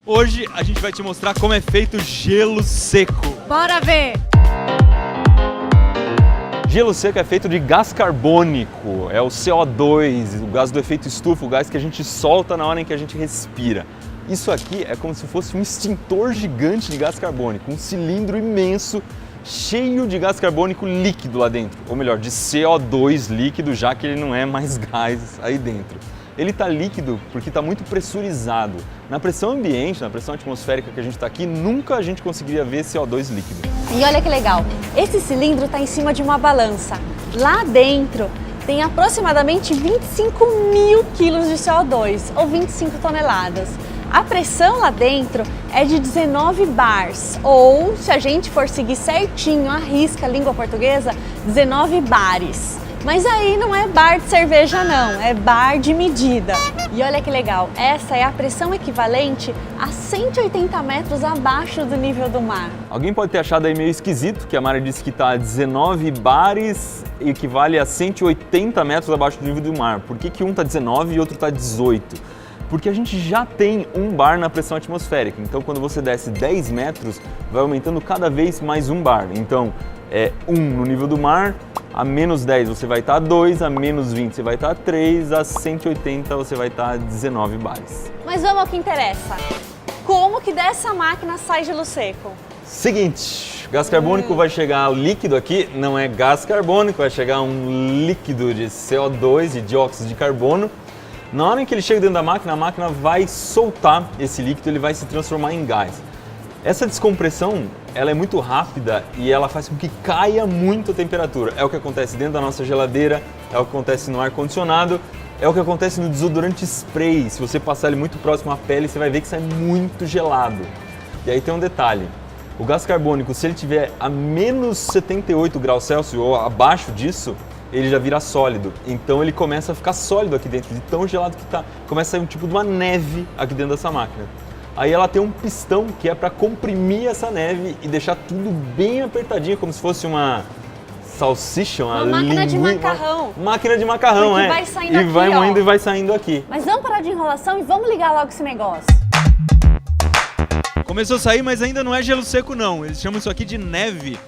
Hoje a gente vai te mostrar como é feito gelo seco. Bora ver! Gelo seco é feito de gás carbônico, é o CO2, o gás do efeito estufa, o gás que a gente solta na hora em que a gente respira. Isso aqui é como se fosse um extintor gigante de gás carbônico, um cilindro imenso, cheio de gás carbônico líquido lá dentro, ou melhor, de CO2 líquido, já que ele não é mais gás aí dentro. Ele está líquido porque está muito pressurizado. Na pressão ambiente, na pressão atmosférica que a gente está aqui, nunca a gente conseguiria ver CO2 líquido. E olha que legal, esse cilindro está em cima de uma balança. Lá dentro tem aproximadamente 25 mil quilos de CO2, ou 25 toneladas. A pressão lá dentro é de 19 bars, ou, se a gente for seguir certinho, a risca a língua portuguesa, 19 bares. Mas aí não é bar de cerveja não, é bar de medida. E olha que legal, essa é a pressão equivalente a 180 metros abaixo do nível do mar. Alguém pode ter achado aí meio esquisito que a Mari disse que está a 19 bares e equivale a 180 metros abaixo do nível do mar. Por que um está 19 e outro está 18? Porque a gente já tem um bar na pressão atmosférica. Então quando você desce 10 metros, vai aumentando cada vez mais um bar. Então é 1 no nível do mar, a menos 10 você vai estar a 2, a menos 20 você vai estar a 3, a 180 você vai estar a 19 bares. Mas vamos ao que interessa. Como que dessa máquina sai gelo seco? Seguinte, gás carbônico vai chegar líquido aqui, não é gás carbônico, vai chegar um líquido de CO2, de dióxido de carbono. Na hora em que ele chega dentro da máquina, a máquina vai soltar esse líquido, ele vai se transformar em gás. Essa descompressão, ela é muito rápida e ela faz com que caia muito a temperatura. É o que acontece dentro da nossa geladeira, é o que acontece no ar-condicionado, é o que acontece no desodorante spray. Se você passar ele muito próximo à pele, você vai ver que sai muito gelado. E aí tem um detalhe, o gás carbônico, se ele tiver a menos 78 graus Celsius ou abaixo disso, ele já vira sólido. Então ele começa a ficar sólido aqui dentro, de tão gelado que está. Começa a sair um tipo de uma neve aqui dentro dessa máquina. Aí ela tem um pistão que é para comprimir essa neve e deixar tudo bem apertadinho, como se fosse uma salsicha, uma máquina de macarrão. Máquina de macarrão, porque é. Vai saindo e aqui, vai moendo ó. e vai saindo aqui. Mas vamos parar de enrolação e vamos ligar logo esse negócio. Começou a sair, mas ainda não é gelo seco não. Eles chamam isso aqui de neve,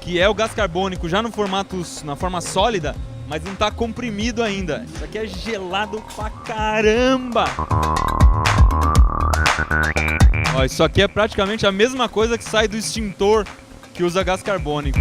que é o gás carbônico já na forma sólida, mas não está comprimido ainda. Isso aqui é gelado pra caramba! Ó, isso aqui é praticamente a mesma coisa que sai do extintor que usa gás carbônico.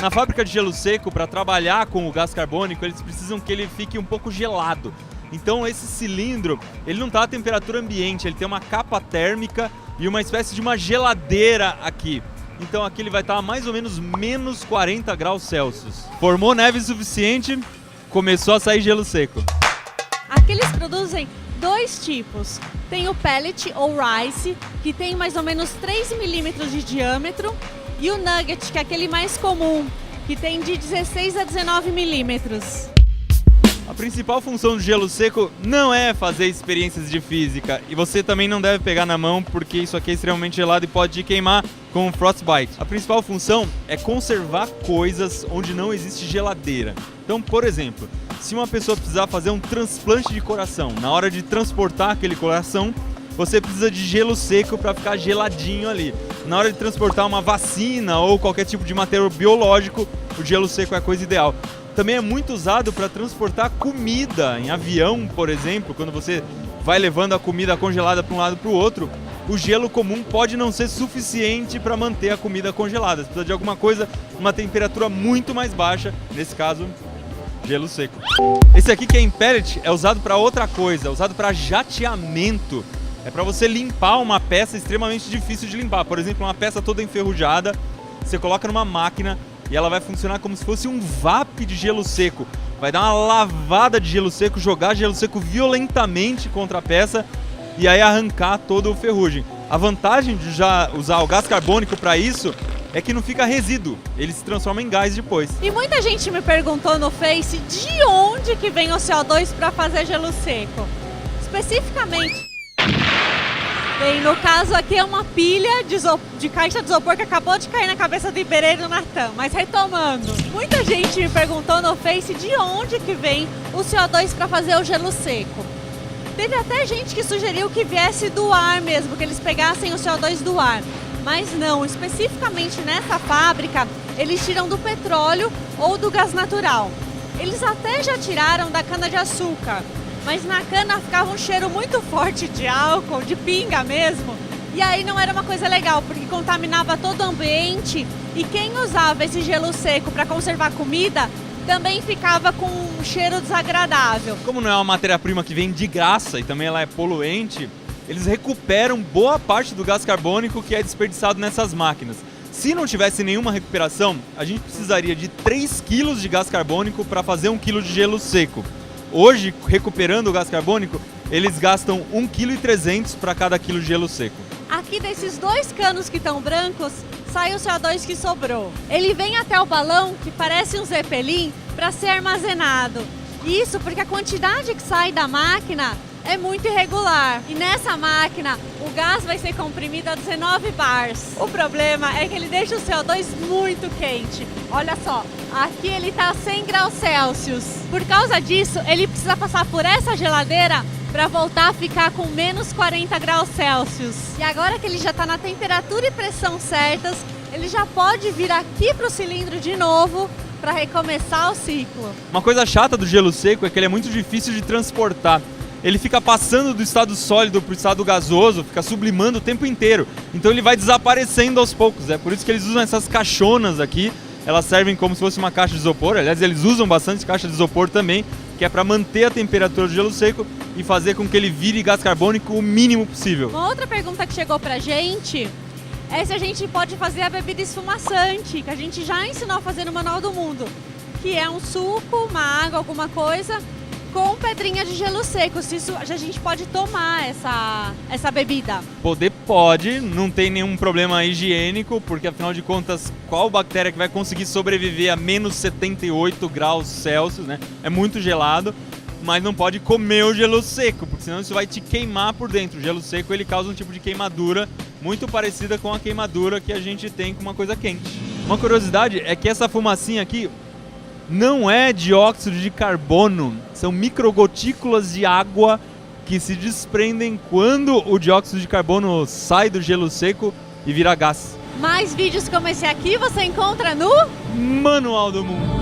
Na fábrica de gelo seco, para trabalhar com o gás carbônico, eles precisam que ele fique um pouco gelado. Então esse cilindro, ele não está a temperatura ambiente, ele tem uma capa térmica e uma espécie de uma geladeira aqui. Então aqui ele vai estar a mais ou menos menos 40 graus Celsius. Formou neve suficiente, começou a sair gelo seco. Aqui eles produzem dois tipos. Tem o pellet ou rice, que tem mais ou menos 3 milímetros de diâmetro, e o nugget, que é aquele mais comum, que tem de 16 a 19 milímetros. A principal função do gelo seco não é fazer experiências de física, e você também não deve pegar na mão porque isso aqui é extremamente gelado e pode te queimar com frostbite. A principal função é conservar coisas onde não existe geladeira. Então, por exemplo, se uma pessoa precisar fazer um transplante de coração, na hora de transportar aquele coração, você precisa de gelo seco para ficar geladinho ali. Na hora de transportar uma vacina ou qualquer tipo de material biológico, o gelo seco é a coisa ideal. Também é muito usado para transportar comida em avião, por exemplo, quando você vai levando a comida congelada para um lado para o outro, o gelo comum pode não ser suficiente para manter a comida congelada. Você precisa de alguma coisa, uma temperatura muito mais baixa, nesse caso, gelo seco. Esse aqui que é em pellet é usado para outra coisa, é usado para jateamento. É para você limpar uma peça extremamente difícil de limpar. Por exemplo, uma peça toda enferrujada, você coloca numa máquina e ela vai funcionar como se fosse um VAP de gelo seco. Vai dar uma lavada de gelo seco, jogar gelo seco violentamente contra a peça e aí arrancar toda a ferrugem. A vantagem de já usar o gás carbônico para isso é que não fica resíduo, ele se transforma em gás depois. E muita gente me perguntou no Face de onde que vem o CO2 para fazer gelo seco. Especificamente, bem, no caso aqui é uma pilha de caixa de isopor que acabou de cair na cabeça do Iberê e do Natan. Mas retomando, muita gente me perguntou no Face de onde que vem o CO2 para fazer o gelo seco. Teve até gente que sugeriu que viesse do ar mesmo, que eles pegassem o CO2 do ar. Mas não, especificamente nessa fábrica, eles tiram do petróleo ou do gás natural. Eles até já tiraram da cana-de-açúcar, mas na cana ficava um cheiro muito forte de álcool, de pinga mesmo. E aí não era uma coisa legal, porque contaminava todo o ambiente e quem usava esse gelo seco para conservar comida também ficava com um cheiro desagradável. Como não é uma matéria-prima que vem de graça e também ela é poluente, eles recuperam boa parte do gás carbônico que é desperdiçado nessas máquinas. Se não tivesse nenhuma recuperação, a gente precisaria de 3 kg de gás carbônico para fazer 1 kg de gelo seco. Hoje, recuperando o gás carbônico, eles gastam 1,3 kg para cada quilo de gelo seco. Aqui desses 2 canos que estão brancos, sai o CO2 que sobrou. Ele vem até o balão, que parece um Zeppelin, para ser armazenado. Isso porque a quantidade que sai da máquina é muito irregular. E nessa máquina, o gás vai ser comprimido a 19 bars. O problema é que ele deixa o CO2 muito quente. Olha só, aqui ele está a 100 graus Celsius. Por causa disso, ele precisa passar por essa geladeira para voltar a ficar com menos 40 graus Celsius. E agora que ele já está na temperatura e pressão certas, ele já pode vir aqui para o cilindro de novo para recomeçar o ciclo. Uma coisa chata do gelo seco é que ele é muito difícil de transportar. Ele fica passando do estado sólido para o estado gasoso, fica sublimando o tempo inteiro. Então ele vai desaparecendo aos poucos. É por isso que eles usam essas caixonas aqui. Elas servem como se fosse uma caixa de isopor. Aliás, eles usam bastante caixa de isopor também, que é para manter a temperatura do gelo seco e fazer com que ele vire gás carbônico o mínimo possível. Uma outra pergunta que chegou pra gente é se a gente pode fazer a bebida esfumaçante, que a gente já ensinou a fazer no Manual do Mundo, que é um suco, uma água, alguma coisa, com pedrinha de gelo seco. Se isso, a gente pode tomar essa bebida. Poder pode, não tem nenhum problema higiênico, porque afinal de contas, qual bactéria que vai conseguir sobreviver a menos 78 graus Celsius, né? É muito gelado, mas não pode comer o gelo seco, porque senão isso vai te queimar por dentro. O gelo seco ele causa um tipo de queimadura muito parecida com a queimadura que a gente tem com uma coisa quente. Uma curiosidade é que essa fumacinha aqui não é dióxido de carbono, são microgotículas de água que se desprendem quando o dióxido de carbono sai do gelo seco e vira gás. Mais vídeos como esse aqui você encontra no Manual do Mundo.